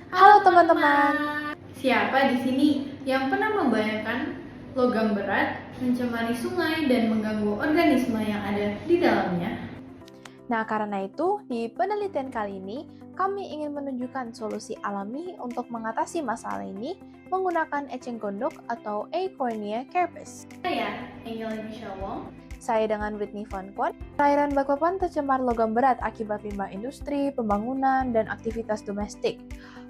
Halo teman-teman. Siapa di sini yang pernah membayangkan logam berat mencemari sungai dan mengganggu organisme yang ada di dalamnya? Nah, karena itu, di penelitian kali ini, kami ingin menunjukkan solusi alami untuk mengatasi masalah ini menggunakan eceng gondok atau Eichhornia carpus. Saya Angel Michelle Wong. Saya dengan Whitney Van Kwon. Perairan Balikpapan tercemar logam berat akibat limbah industri, pembangunan, dan aktivitas domestik.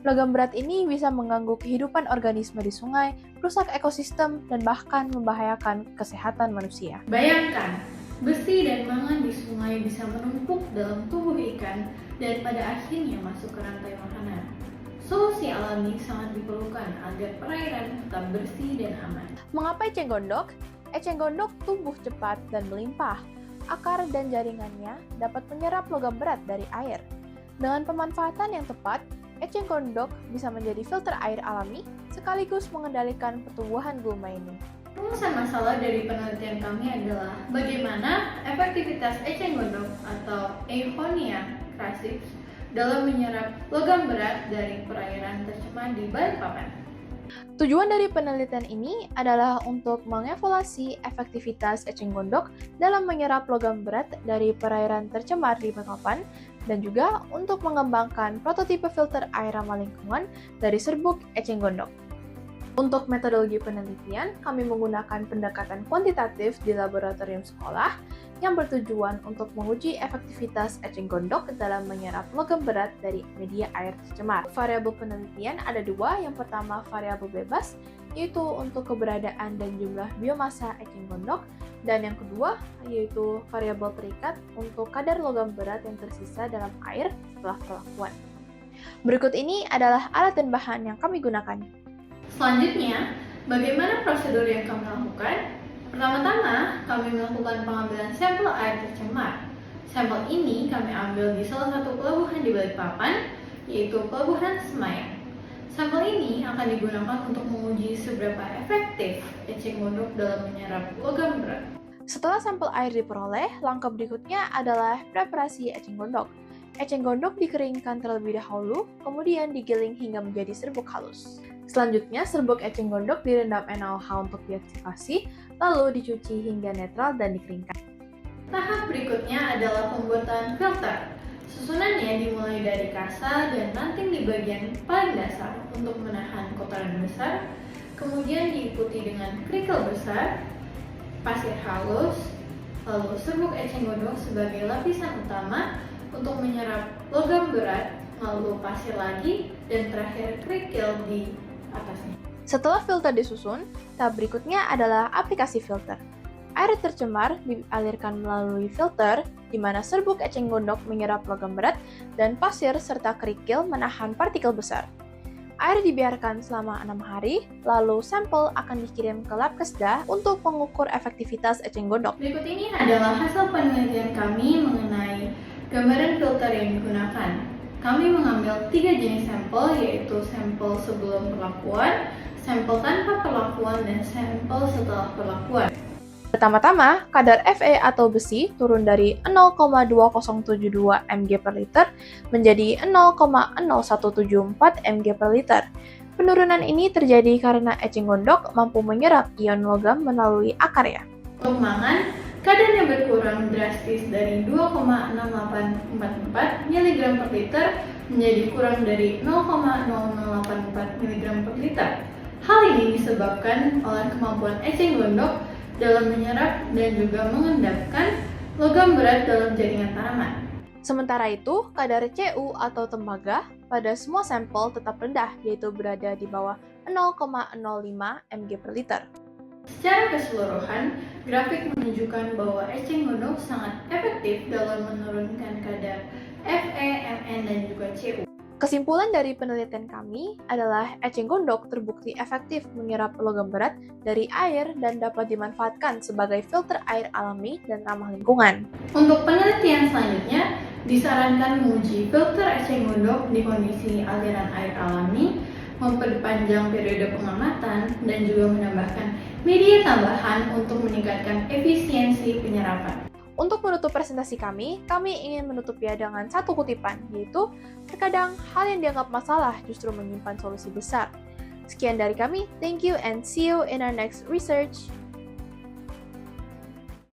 Logam berat ini bisa mengganggu kehidupan organisme di sungai, rusak ekosistem, dan bahkan membahayakan kesehatan manusia. Bayangkan, besi dan mangan di sungai bisa menumpuk dalam tubuh ikan dan pada akhirnya masuk ke rantai makanan. Solusi alami sangat diperlukan agar perairan tetap bersih dan aman. Mengapa eceng gondok? Eceng gondok tumbuh cepat dan melimpah. Akar dan jaringannya dapat menyerap logam berat dari air. Dengan pemanfaatan yang tepat, eceng gondok bisa menjadi filter air alami sekaligus mengendalikan pertumbuhan gulma ini. Rumusan masalah dari penelitian kami adalah bagaimana efektivitas eceng gondok atau Eichhornia crassix dalam menyerap logam berat dari perairan tercemar di Balikpapan. Tujuan dari penelitian ini adalah untuk mengevaluasi efektivitas eceng gondok dalam menyerap logam berat dari perairan tercemar di Balikpapan dan juga untuk mengembangkan prototipe filter air ramah lingkungan dari serbuk eceng gondok. Untuk metodologi penelitian, kami menggunakan pendekatan kuantitatif di laboratorium sekolah yang bertujuan untuk menguji efektivitas eceng gondok dalam menyerap logam berat dari media air tercemar. Variabel penelitian ada dua, yang pertama variabel bebas, yaitu untuk keberadaan dan jumlah biomasa eceng gondok, dan yang kedua yaitu variabel terikat untuk kadar logam berat yang tersisa dalam air setelah perlakuan. Berikut ini adalah alat dan bahan yang kami gunakan. Selanjutnya, bagaimana prosedur yang kami lakukan? Pertama-tama, kami melakukan pengambilan sampel air tercemar. Sampel ini kami ambil di salah satu pelabuhan di Balikpapan, yaitu Pelabuhan Semayang. Sampel ini akan digunakan untuk menguji seberapa efektif eceng gondok dalam menyerap logam berat. Setelah sampel air diperoleh, langkah berikutnya adalah preparasi eceng gondok. Eceng gondok dikeringkan terlebih dahulu, kemudian digiling hingga menjadi serbuk halus. Selanjutnya, serbuk eceng gondok direndam NaOH untuk deaktivasi, lalu dicuci hingga netral dan dikeringkan. Tahap berikutnya adalah pembuatan filter. Susunannya dimulai dari kasa dan ranting di bagian paling dasar untuk menahan kotoran besar, kemudian diikuti dengan kerikil besar, pasir halus, lalu serbuk eceng gondok sebagai lapisan utama untuk menyerap logam berat, lalu pasir lagi, dan terakhir kerikil di atasnya. Setelah filter disusun, tahap berikutnya adalah aplikasi filter. Air tercemar dialirkan melalui filter, di mana serbuk eceng gondok menyerap logam berat dan pasir serta kerikil menahan partikel besar. Air dibiarkan selama 6 hari, lalu sampel akan dikirim ke lab Kesda untuk mengukur efektivitas eceng gondok. Berikut ini adalah hasil penelitian kami mengenai gambaran filter yang digunakan. Kami mengambil 3 jenis sampel, yaitu sampel sebelum perlakuan, sampel tanpa perlakuan, dan sampel setelah perlakuan. Pertama-tama, kadar Fe atau besi turun dari 0,2072 mg per liter menjadi 0,0174 mg per liter. Penurunan ini terjadi karena eceng gondok mampu menyerap ion logam melalui akarnya. Untuk mangan, kadarnya berkurang drastis dari 2,6844 mg per liter menjadi kurang dari 0,0084 mg per liter. Hal ini disebabkan oleh kemampuan eceng gondok dalam menyerap dan juga mengendapkan logam berat dalam jaringan tanaman. Sementara itu, kadar Cu atau tembaga pada semua sampel tetap rendah, yaitu berada di bawah 0,05 mg per liter. Secara keseluruhan, grafik menunjukkan bahwa eceng gondok sangat efektif dalam menurunkan kadar Fe, Mn, dan juga Cu. Kesimpulan dari penelitian kami adalah eceng gondok terbukti efektif menyerap logam berat dari air dan dapat dimanfaatkan sebagai filter air alami dan ramah lingkungan. Untuk penelitian selanjutnya, disarankan menguji filter eceng gondok di kondisi aliran air alami, memperpanjang periode pengamatan, dan juga menambahkan media tambahan untuk meningkatkan efisiensi penyerapan. Untuk menutup presentasi kami ingin menutupnya dengan satu kutipan, yaitu terkadang hal yang dianggap masalah justru menyimpan solusi besar. Sekian dari kami, thank you and see you in our next research.